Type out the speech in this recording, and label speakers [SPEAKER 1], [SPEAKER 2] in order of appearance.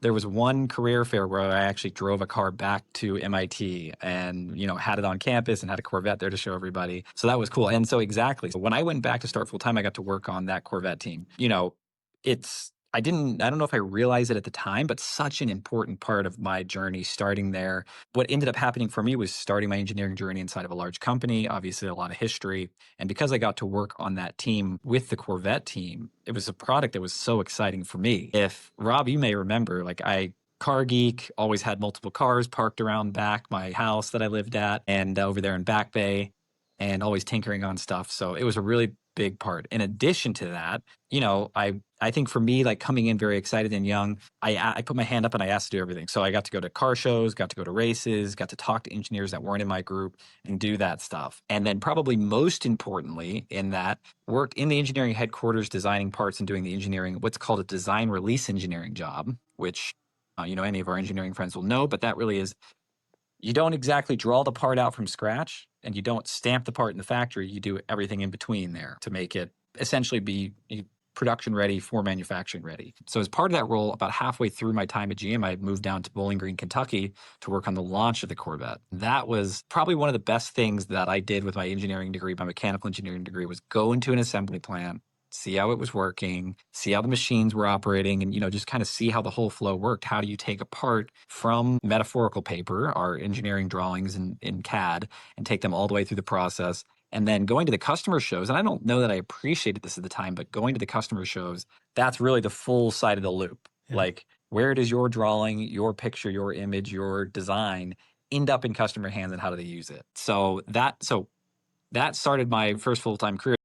[SPEAKER 1] There was one career fair where I actually drove a car back to MIT and, had it on campus and had a Corvette there to show everybody. So that was cool. And so exactly. So when I went back to start full time, I got to work on that Corvette team. I don't know if I realized it at the time, but such an important part of my journey starting there. What ended up happening for me was starting my engineering journey inside of a large company, obviously a lot of history. And because I got to work on that team with the Corvette team, it was a product that was so exciting for me. If Rob, you may remember, car geek, always had multiple cars parked around back my house that I lived at and over there in Back Bay, and always tinkering on stuff. So it was a really big part. In addition to that, I think for me, like coming in very excited and young, I put my hand up and I asked to do everything. So I got to go to car shows, got to go to races, got to talk to engineers that weren't in my group and do that stuff. And then probably most importantly in that, worked in the engineering headquarters, designing parts and doing the engineering, what's called a design release engineering job, which, any of our engineering friends will know, but that really is, you don't exactly draw the part out from scratch and you don't stamp the part in the factory. You do everything in between there to make it essentially be production ready for manufacturing ready. So as part of that role, about halfway through my time at GM, I moved down to Bowling Green, Kentucky to work on the launch of the Corvette. That was probably one of the best things that I did with my engineering degree, my mechanical engineering degree, was go into an assembly plant, see how it was working, see how the machines were operating, and, just kind of see how the whole flow worked. How do you take a part from metaphorical paper, our engineering drawings in CAD, and take them all the way through the process? And then going to the customer shows, and I don't know that I appreciated this at the time, but going to the customer shows, that's really the full side of the loop.
[SPEAKER 2] Yeah.
[SPEAKER 1] Like, where does your drawing, your picture, your image, your design end up in customer hands and how do they use it? So that started my first full-time career.